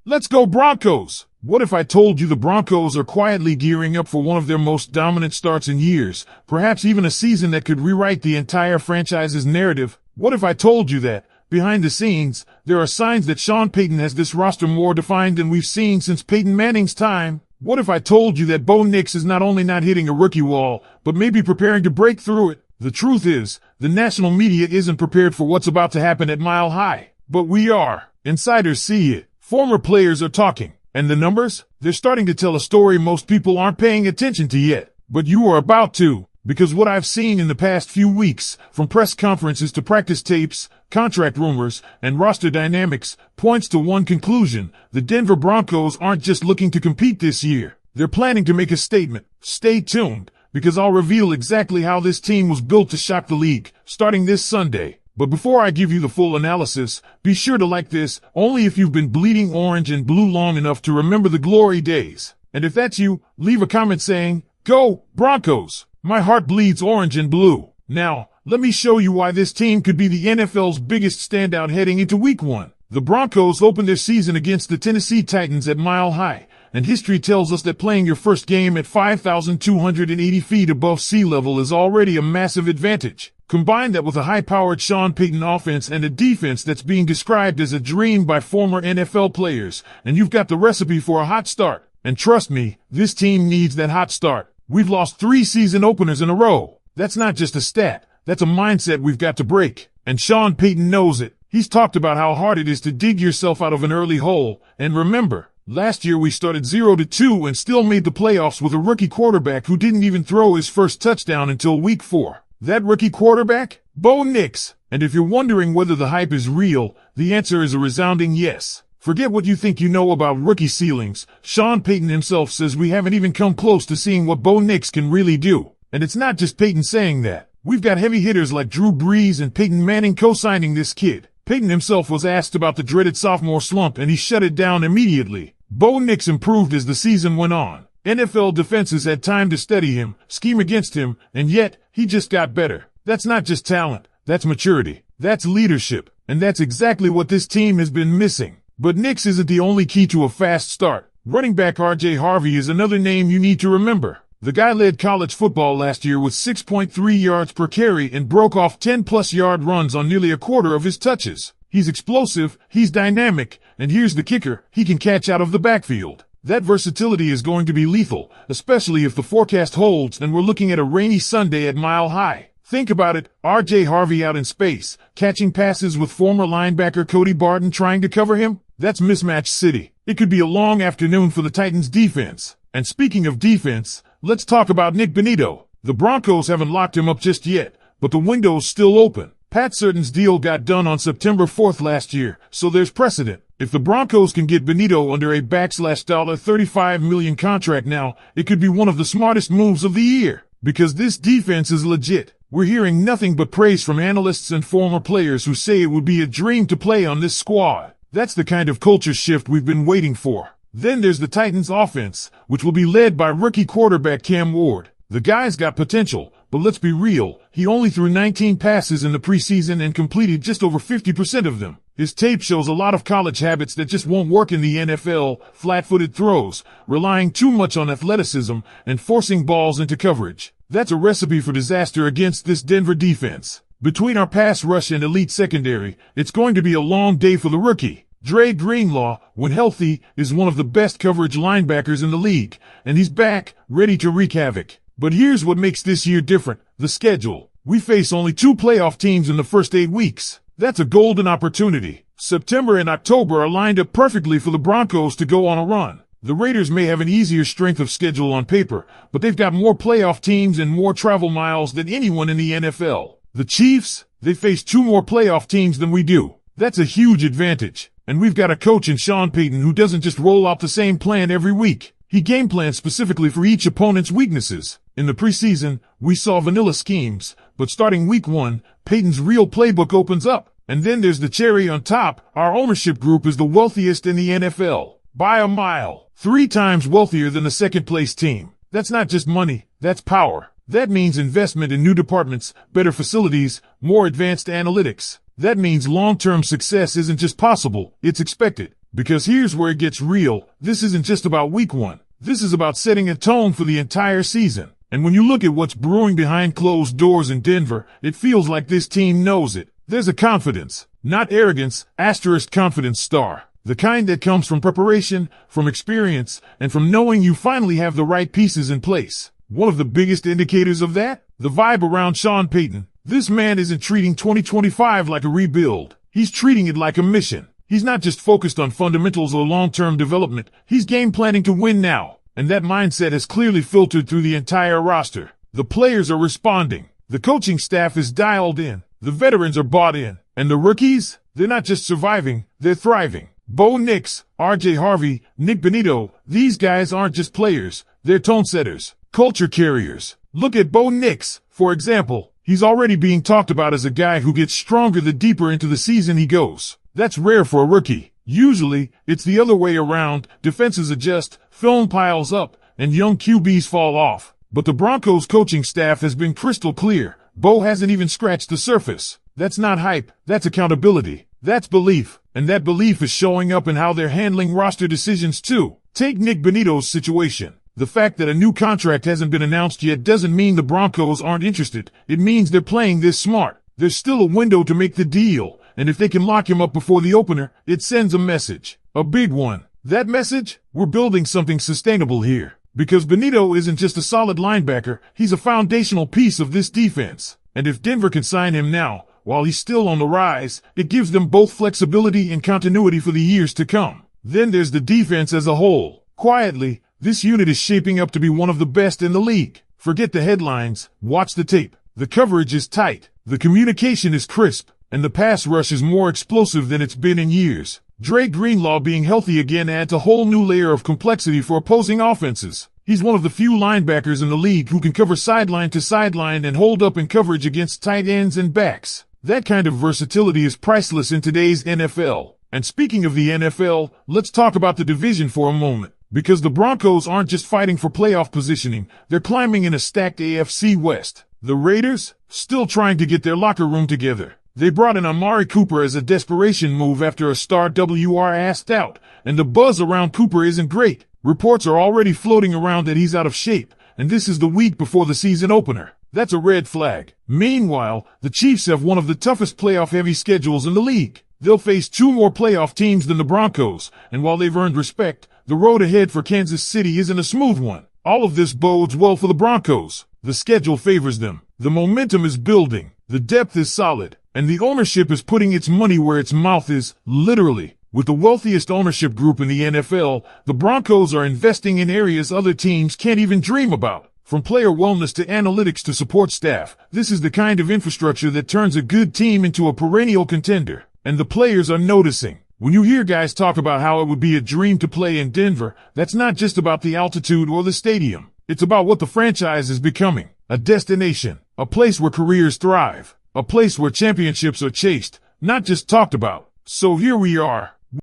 Let's go Broncos! What if I told you the Broncos are quietly gearing up for one of their most dominant starts in years, perhaps even a season that could rewrite the entire franchise's narrative? What if I told you that, behind the scenes, there are signs that Sean Payton has this roster more defined than we've seen since Peyton Manning's time? What if I told you that Bo Nix is not only not hitting a rookie wall, but maybe preparing to break through it? The truth is, the national media isn't prepared for what's about to happen at Mile High. But we are. Insiders see it. Former players are talking. And the numbers? They're starting to tell a story most people aren't paying attention to yet. But you are about to. Because what I've seen in the past few weeks, from press conferences to practice tapes, contract rumors, and roster dynamics, points to one conclusion. The Denver Broncos aren't just looking to compete this year. They're planning to make a statement. Stay tuned, because I'll reveal exactly how this team was built to shock the league, starting this Sunday. But before I give you the full analysis, be sure to like this, only if you've been bleeding orange and blue long enough to remember the glory days. And if that's you, leave a comment saying, "Go, Broncos! My heart bleeds orange and blue." Now, let me show you why this team could be the NFL's biggest standout heading into Week 1. The Broncos opened their season against the Tennessee Titans at Mile High, and history tells us that playing your first game at 5,280 feet above sea level is already a massive advantage. Combine that with a high-powered Sean Payton offense and a defense that's being described as a dream by former NFL players, and you've got the recipe for a hot start. And trust me, this team needs that hot start. We've lost 3 season openers in a row. That's not just a stat. That's a mindset we've got to break. And Sean Payton knows it. He's talked about how hard it is to dig yourself out of an early hole. And remember, last year we started 0-2 and still made the playoffs with a rookie quarterback who didn't even throw his first touchdown until Week 4. That rookie quarterback? Bo Nix. And if you're wondering whether the hype is real, the answer is a resounding yes. Forget what you think you know about rookie ceilings. Sean Payton himself says we haven't even come close to seeing what Bo Nix can really do. And it's not just Payton saying that. We've got heavy hitters like Drew Brees and Peyton Manning co-signing this kid. Payton himself was asked about the dreaded sophomore slump and he shut it down immediately. Bo Nix improved as the season went on. NFL defenses had time to study him, scheme against him, and yet, he just got better. That's not just talent, that's maturity, that's leadership, and that's exactly what this team has been missing. But Nix isn't the only key to a fast start. Running back R.J. Harvey is another name you need to remember. The guy led college football last year with 6.3 yards per carry and broke off 10-plus yard runs on nearly a quarter of his touches. He's explosive, he's dynamic, and here's the kicker, he can catch out of the backfield. That versatility is going to be lethal, especially if the forecast holds and we're looking at a rainy Sunday at Mile High. Think about it, R.J. Harvey out in space, catching passes with former linebacker Cody Barton trying to cover him? That's mismatch city. It could be a long afternoon for the Titans defense. And speaking of defense, let's talk about Nick Bonitto. The Broncos haven't locked him up just yet, but the window's still open. Pat Surtain's deal got done on September 4th last year, so there's precedent. If the Broncos can get Bonitto under a $35 million contract now, it could be one of the smartest moves of the year. Because this defense is legit. We're hearing nothing but praise from analysts and former players who say it would be a dream to play on this squad. That's the kind of culture shift we've been waiting for. Then there's the Titans offense, which will be led by rookie quarterback Cam Ward. The guy's got potential, but let's be real, he only threw 19 passes in the preseason and completed just over 50% of them. His tape shows a lot of college habits that just won't work in the NFL, flat-footed throws, relying too much on athleticism, and forcing balls into coverage. That's a recipe for disaster against this Denver defense. Between our pass rush and elite secondary, it's going to be a long day for the rookie. Dre Greenlaw, when healthy, is one of the best coverage linebackers in the league, and he's back, ready to wreak havoc. But here's what makes this year different, the schedule. We face only 2 playoff teams in the first 8 weeks. That's a golden opportunity. September and October are lined up perfectly for the Broncos to go on a run. The Raiders may have an easier strength of schedule on paper, but they've got more playoff teams and more travel miles than anyone in the NFL. The Chiefs, they face 2 more playoff teams than we do. That's a huge advantage. And we've got a coach in Sean Payton who doesn't just roll out the same plan every week. He game plans specifically for each opponent's weaknesses. In the preseason, we saw vanilla schemes, but starting Week 1, Payton's real playbook opens up. And then there's the cherry on top. Our ownership group is the wealthiest in the NFL. By a mile. 3 times wealthier than the second-place team. That's not just money, that's power. That means investment in new departments, better facilities, more advanced analytics. That means long-term success isn't just possible, it's expected. Because here's where it gets real. This isn't just about week one. This is about setting a tone for the entire season. And when you look at what's brewing behind closed doors in Denver, it feels like this team knows it. There's a confidence, not arrogance, asterisk confidence star. The kind that comes from preparation, from experience, and from knowing you finally have the right pieces in place. One of the biggest indicators of that? The vibe around Sean Payton. This man isn't treating 2025 like a rebuild. He's treating it like a mission. He's not just focused on fundamentals or long-term development. He's game planning to win now. And that mindset has clearly filtered through the entire roster. The players are responding. The coaching staff is dialed in. The veterans are bought in. And the rookies? They're not just surviving, they're thriving. Bo Nix, RJ Harvey, Nick Benito, these guys aren't just players. They're tone setters, culture carriers. Look at Bo Nix, for example. He's already being talked about as a guy who gets stronger the deeper into the season he goes. That's rare for a rookie. Usually, it's the other way around. Defenses adjust, film piles up, and young QBs fall off. But the Broncos coaching staff has been crystal clear. Bo hasn't even scratched the surface. That's not hype. That's accountability. That's belief. And that belief is showing up in how they're handling roster decisions too. Take Nick Benito's situation. The fact that a new contract hasn't been announced yet doesn't mean the Broncos aren't interested. It means they're playing this smart. There's still a window to make the deal. And if they can lock him up before the opener, it sends a message. A big one. That message? We're building something sustainable here. Because Benito isn't just a solid linebacker, he's a foundational piece of this defense. And if Denver can sign him now, while he's still on the rise, it gives them both flexibility and continuity for the years to come. Then there's the defense as a whole. Quietly, this unit is shaping up to be one of the best in the league. Forget the headlines, watch the tape. The coverage is tight, the communication is crisp, and the pass rush is more explosive than it's been in years. Dre Greenlaw being healthy again adds a whole new layer of complexity for opposing offenses. He's one of the few linebackers in the league who can cover sideline to sideline and hold up in coverage against tight ends and backs. That kind of versatility is priceless in today's NFL. And speaking of the NFL, let's talk about the division for a moment. Because the Broncos aren't just fighting for playoff positioning, they're climbing in a stacked AFC West. The Raiders? Still trying to get their locker room together. They brought in Amari Cooper as a desperation move after a star WR asked out, and the buzz around Cooper isn't great. Reports are already floating around that he's out of shape, and this is the week before the season opener. That's a red flag. Meanwhile, the Chiefs have one of the toughest playoff-heavy schedules in the league. They'll face 2 more playoff teams than the Broncos, and while they've earned respect, the road ahead for Kansas City isn't a smooth one. All of this bodes well for the Broncos. The schedule favors them. The momentum is building. The depth is solid. And the ownership is putting its money where its mouth is, literally. With the wealthiest ownership group in the NFL, the Broncos are investing in areas other teams can't even dream about. From player wellness to analytics to support staff, this is the kind of infrastructure that turns a good team into a perennial contender. And the players are noticing. When you hear guys talk about how it would be a dream to play in Denver, that's not just about the altitude or the stadium. It's about what the franchise is becoming. A destination. A place where careers thrive. A place where championships are chased, not just talked about. So here we are,